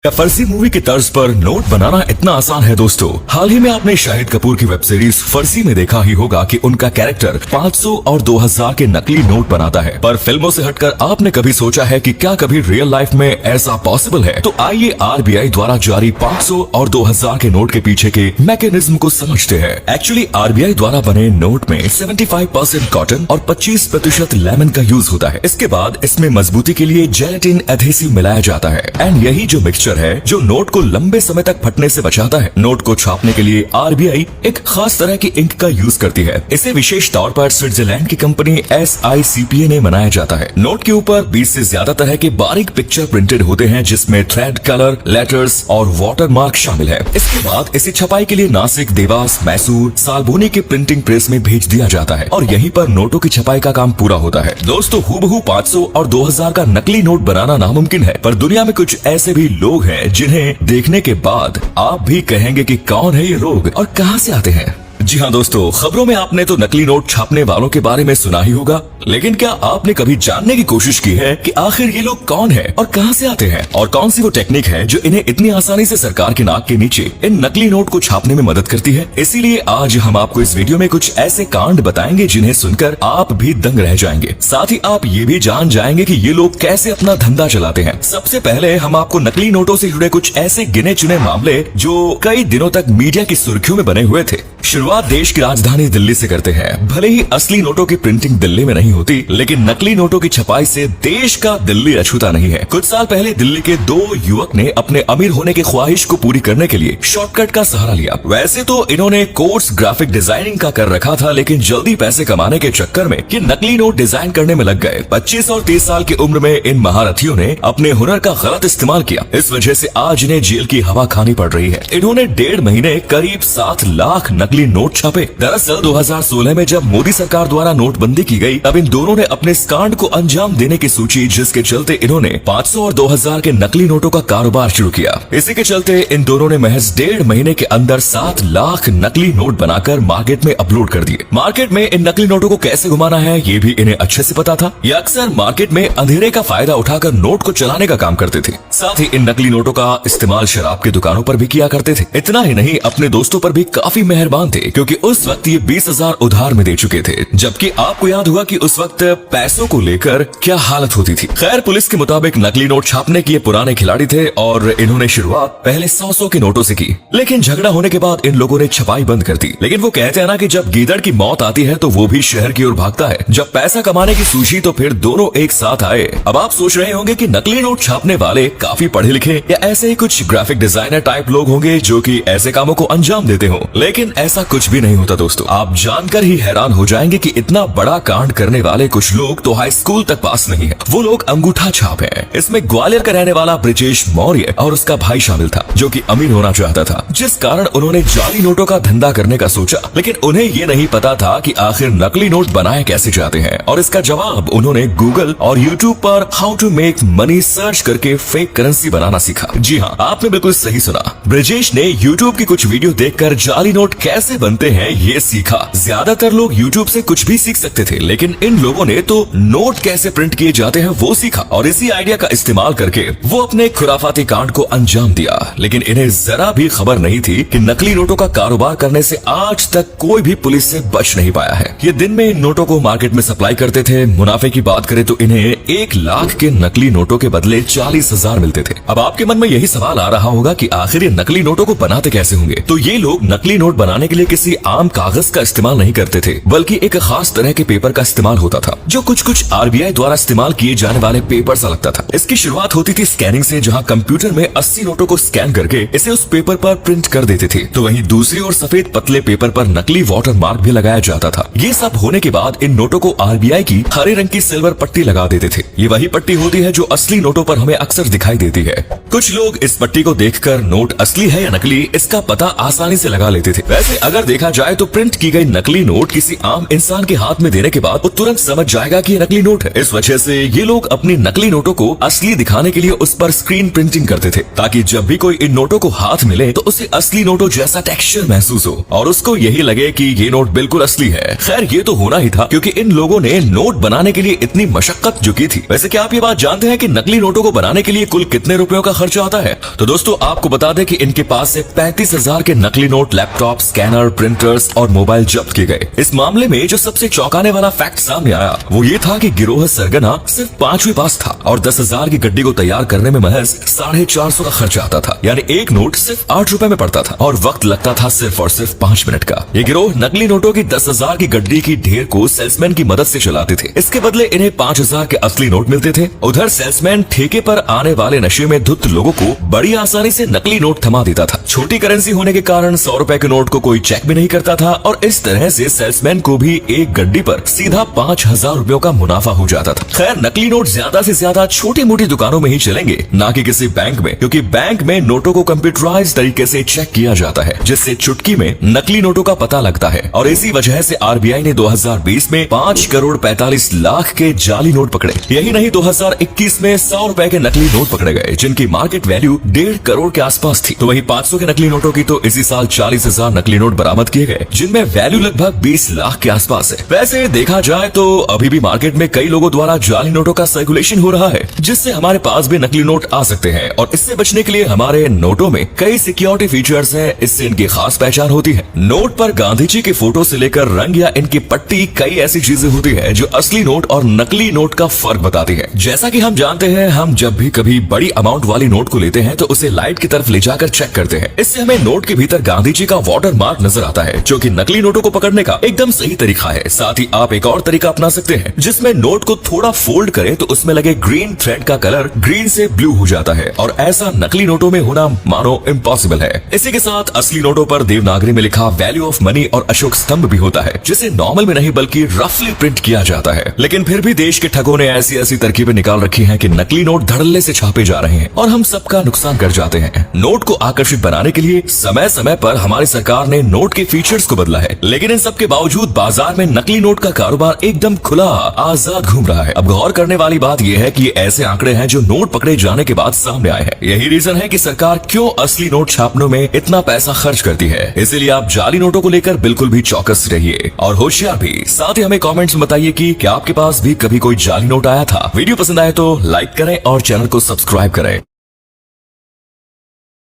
फर्जी मूवी की तर्ज पर नोट बनाना इतना आसान है दोस्तों। हाल ही में आपने शाहिद कपूर की वेब सीरीज फर्जी में देखा ही होगा कि उनका कैरेक्टर 500 और 2000 के नकली नोट बनाता है। पर फिल्मों से हटकर आपने कभी सोचा है कि क्या कभी रियल लाइफ में ऐसा पॉसिबल है? तो आइए आरबीआई द्वारा जारी 500 और 2000 के नोट के पीछे के मैकेनिज्म को समझते हैं। एक्चुअली आरबीआई द्वारा बने नोट में 75% कॉटन और 25% लेमन का यूज होता है। इसके बाद इसमें मजबूती के लिए जेलेटिन एडहेसिव मिलाया जाता है एंड यही जो मिक्सचर है जो नोट को लंबे समय तक फटने से बचाता है। नोट को छापने के लिए आरबीआई एक खास तरह की इंक का यूज करती है। इसे विशेष तौर पर स्विट्जरलैंड की कंपनी SICPA ने बनाया जाता है। नोट के ऊपर 20 से ज्यादा तरह के बारीक पिक्चर प्रिंटेड होते हैं जिसमें थ्रेड, कलर, लेटर्स और वाटर मार्क शामिल है। इसके बाद इसे छपाई के लिए नासिक, देवास, मैसूर, सालबोनी के प्रिंटिंग प्रेस में भेज दिया जाता है और यहीं पर नोटों की छपाई का काम पूरा होता है। दोस्तों हूबहू 500 और 2000 का नकली नोट बनाना नामुमकिन है, पर दुनिया में कुछ ऐसे भी लोग हैं जिन्हें देखने के बाद आप भी कहेंगे कि कौन है ये लोग और कहां से आते हैं। जी हाँ दोस्तों, खबरों में आपने तो नकली नोट छापने वालों के बारे में सुना ही होगा, लेकिन क्या आपने कभी जानने की कोशिश की है कि आखिर ये लोग कौन है और कहां से आते हैं और कौन सी वो टेक्निक है जो इन्हें इतनी आसानी से सरकार के नाक के नीचे इन नकली नोट को छापने में मदद करती है? इसीलिए आज हम आपको इस वीडियो में कुछ ऐसे कांड बताएंगे जिन्हें सुनकर आप भी दंग रह जाएंगे। साथ ही आप ये भी जान जाएंगे कि ये लोग कैसे अपना धंधा चलाते हैं। सबसे पहले हम आपको नकली नोटों से जुड़े कुछ ऐसे गिने चुने मामले जो कई दिनों तक मीडिया की सुर्खियों में बने हुए थे। शुरुआत देश की राजधानी दिल्ली से करते हैं। भले ही असली नोटों की प्रिंटिंग दिल्ली में नहीं होती, लेकिन नकली नोटों की छपाई से देश का दिल्ली अछूता नहीं है। कुछ साल पहले दिल्ली के 2 युवक ने अपने अमीर होने की ख्वाहिश को पूरी करने के लिए शॉर्टकट का सहारा लिया। वैसे तो इन्होंने कोर्स ग्राफिक डिजाइनिंग का कर रखा था, लेकिन जल्दी पैसे कमाने के चक्कर में ये नकली नोट डिजाइन करने में लग गए। 25 और 30 साल की उम्र में इन महारथियों ने अपने हुनर का गलत इस्तेमाल किया। इस वजह से आज इन्हें जेल की हवा खानी पड़ रही है। इन्होंने 1.5 महीने करीब 7 लाख नकली नोट छापे। दरअसल 2016 में जब मोदी सरकार द्वारा नोटबंदी की गई, तब इन दोनों ने अपने इस कांड को अंजाम देने की सोची, जिसके चलते इन्होंने 500 और 2000 के नकली नोटों का कारोबार शुरू किया। इसी के चलते इन दोनों ने महज 1.5 महीने के अंदर 7 लाख नकली नोट बनाकर मार्केट में अपलोड कर दिए। मार्केट में इन नकली नोटों को कैसे घुमाना है ये भी इन्हें अच्छे से पता था। ये अक्सर मार्केट में अंधेरे का फायदा उठाकर नोट को चलाने का काम करते थे। साथ ही इन नकली नोटों का इस्तेमाल शराब की दुकानों पर भी किया करते थे। इतना ही नहीं, अपने दोस्तों पर भी काफी मेहरबान थे, क्योंकि उस वक्त ये 20,000 उधार में दे चुके थे। जबकि आपको याद होगा कि उस वक्त पैसों को लेकर क्या हालत होती थी। खैर, पुलिस के मुताबिक नकली नोट छापने के ये पुराने खिलाड़ी थे और इन्होंने शुरुआत पहले 100 के नोटों से की, लेकिन झगड़ा होने के बाद इन लोगों ने छपाई बंद कर दी। लेकिन वो कहते हैं ना कि जब गीदड़ की मौत आती है तो वो भी शहर की ओर भागता है। जब पैसा कमाने की सूझी तो फिर दोनों एक साथ आए। अब आप सोच रहे होंगे कि नकली नोट छापने वाले काफी पढ़े लिखे या ऐसे ही कुछ ग्राफिक डिजाइनर टाइप लोग होंगे जो कि ऐसे कामों को अंजाम देते हो, लेकिन ऐसा कुछ भी नहीं होता दोस्तों। आप जानकर ही हैरान हो जाएंगे कि इतना बड़ा कांड करने वाले कुछ लोग तो हाई स्कूल तक पास नहीं है। वो लोग अंगूठा छाप हैं। इसमें ग्वालियर का रहने वाला ब्रिजेश मौर्य और उसका भाई शामिल था, जो कि अमीर होना चाहता था, जिस कारण उन्होंने जाली नोटों का धंधा करने का सोचा। लेकिन उन्हें ये नहीं पता था कि आखिर नकली नोट बनाए कैसे जाते हैं, और इसका जवाब उन्होंने गूगल और यूट्यूब पर how to make money search करके फेक करेंसी बनाना सीखा। जी हाँ, आपने बिल्कुल सही सुना। ब्रिजेश ने यूट्यूब की कुछ वीडियो देखकर जाली नोट कैसे बनते हैं ये सीखा। ज्यादातर लोग यूट्यूब से कुछ भी सीख सकते थे, लेकिन इन लोगों ने तो नोट कैसे प्रिंट किए जाते हैं वो सीखा, और इसी आइडिया का इस्तेमाल करके वो अपने खुराफाती कांड को अंजाम दिया। लेकिन इन्हें जरा भी खबर नहीं थी कि नकली नोटों का कारोबार करने से आज तक कोई भी पुलिस से बच नहीं पाया है। ये दिन में इन नोटों को मार्केट में सप्लाई करते थे। मुनाफे की बात करें तो इन्हें 1 लाख के नकली नोटों के बदले 40,000 मिलते थे। अब आपके मन में यही सवाल आ रहा होगा कि आखिर ये नकली नोटों को बनाते कैसे होंगे? तो ये लोग नकली नोट बनाने के लिए किसी आम कागज का इस्तेमाल नहीं करते थे, बल्कि एक खास तरह के पेपर का इस्तेमाल होता था, जो कुछ आरबीआई द्वारा इस्तेमाल किए जाने वाले पेपर सा लगता था। इसकी शुरुआत होती थी स्कैनिंग से, जहां कंप्यूटर में 80 नोटों को स्कैन करके इसे उस पेपर पर प्रिंट कर देते थे। तो वहीं दूसरी ओर सफेद पतले पेपर पर नकली वाटर मार्क भी लगाया जाता था। ये सब होने के बाद इन नोटों को आरबीआई की हरे रंग की सिल्वर पट्टी लगा देते थे। ये वही पट्टी होती है जो असली नोटों पर हमें अक्सर दिखाई देती है। कुछ लोग इस पट्टी को देखकर नोट असली है या नकली इसका पता आसानी से लगा लेते थे। वैसे वैसे अगर देखा जाए तो प्रिंट की गई नकली नोट किसी आम इंसान के हाथ में देने के बाद वो तुरंत समझ जाएगा कि ये नकली नोट है। इस वजह से ये लोग अपनी नकली नोटों को असली दिखाने के लिए उस पर स्क्रीन प्रिंटिंग करते थे, ताकि जब भी कोई इन नोटों को हाथ मिले तो उसे असली नोटों जैसा टेक्सचर महसूस हो और उसको यही लगे कि ये नोट बिल्कुल असली है। खैर ये तो होना ही था, क्योंकि इन लोगों ने नोट बनाने के लिए इतनी मशक्कत जो की थी। वैसे क्या आप ये बात जानते हैं कि नकली नोटों को बनाने के लिए कुल कितने रुपयों का खर्चा आता है? तो दोस्तों आपको बता दें कि इनके पास से 35,000 के नकली नोट, लैपटॉप, स्कैनर, प्रिंटर्स और मोबाइल जब्त किए गए। इस मामले में जो सबसे चौंकाने वाला फैक्ट सामने आया वो ये था कि गिरोह सरगना सिर्फ 5वीं पास था और 10,000 की गड्डी को तैयार करने में महज 450 का खर्चा आता था। यानी एक नोट सिर्फ 8 रुपए में पड़ता था और वक्त लगता था सिर्फ और सिर्फ 5 मिनट का। ये गिरोह नकली नोटों की 10,000 की गड्डी की ढेर को सेल्समैन की मदद से चलाते थे। इसके बदले इन्हें 5,000 के असली नोट मिलते थे। उधर सेल्समैन ठेके पर आने वाले नशे में धुत लोगों को बड़ी आसानी से नकली नोट थमा देता था। छोटी करेंसी होने के कारण 100 रुपए के नोट को कोई चेक भी नहीं करता था और इस तरह से सेल्समैन को भी एक गड्डी पर सीधा 5,000 रुपयों का मुनाफा हो जाता था। खैर नकली नोट ज्यादा से ज्यादा छोटी मोटी दुकानों में ही चलेंगे, ना कि किसी बैंक में, क्योंकि बैंक में नोटों को कंप्यूटराइज तरीके से चेक किया जाता है, जिससे चुटकी में नकली नोटों का पता लगता है। और इसी वजह से आरबीआई ने 2020 में 5 करोड़ 45 लाख के जाली नोट पकड़े। यही नहीं 2021 में 100 रुपए के नकली नोट पकड़े गए, जिनकी मार्केट वैल्यू 1.5 करोड़ के आसपास थी। तो वही 500 के नकली नोटों की तो इसी साल 40,000 नकली नोट बरामद किए गए, जिनमें वैल्यू लगभग 20 लाख के आसपास है। वैसे देखा जाए तो अभी भी मार्केट में कई लोगों द्वारा जाली नोटों का सर्कुलेशन हो रहा है, जिससे हमारे पास भी नकली नोट आ सकते हैं। और इससे बचने के लिए हमारे नोटों में कई सिक्योरिटी फीचर्स हैं, इससे इनकी खास पहचान होती है। नोट पर गांधी जी की फोटो से लेकर रंग या इनकी पट्टी, कई ऐसी चीजें होती है जो असली नोट और नकली नोट का फर्क बताती है। जैसा कि हम जानते हैं, हम जब भी कभी बड़ी अमाउंट वाली नोट को लेते हैं तो उसे लाइट की तरफ ले जाकर चेक करते हैं। इससे हमें नोट के भीतर गांधी जी का वाटर मार्क नजर आता है, जो कि नकली नोटों को पकड़ने का एकदम सही तरीका है। साथ ही आप एक और तरीका अपना सकते हैं, जिसमें नोट को थोड़ा फोल्ड करें तो उसमें लगे ग्रीन थ्रेड का कलर ग्रीन से ब्लू हो जाता है, और ऐसा नकली नोटों में होना मानो इम्पॉसिबल है। इसी के साथ असली नोटों पर देवनागरी में लिखा वैल्यू ऑफ मनी और अशोक स्तंभ भी होता है, जिसे नॉर्मल में नहीं बल्कि रफली प्रिंट किया जाता है। लेकिन फिर भी देश के ठगों ने ऐसी ऐसी तरकीबें निकाल रखी हैं कि नकली नोट धड़ल्ले से छापे जा रहे हैं और हम सबका नुकसान कर जाते हैं। नोट को आकर्षित बनाने के लिए समय समय पर हमारी सरकार ने नोट के फीचर्स को बदला है, लेकिन इन सब के बावजूद बाजार में नकली नोट का कारोबार एकदम खुला आजाद घूम रहा है। अब गौर करने वाली बात यह है कि ये ऐसे आंकड़े हैं जो नोट पकड़े जाने के बाद सामने आए हैं। यही रीजन है कि सरकार क्यों असली नोट छापने में इतना पैसा खर्च करती है। इसीलिए आप जाली नोटों को लेकर बिल्कुल भी चौकस रहिए और होशियार भी। साथ ही हमें कमेंट्स में बताइए कि क्या आपके पास भी कभी कोई जाली नोट आया था। वीडियो पसंद आए तो लाइक करें और चैनल को सब्सक्राइब करें।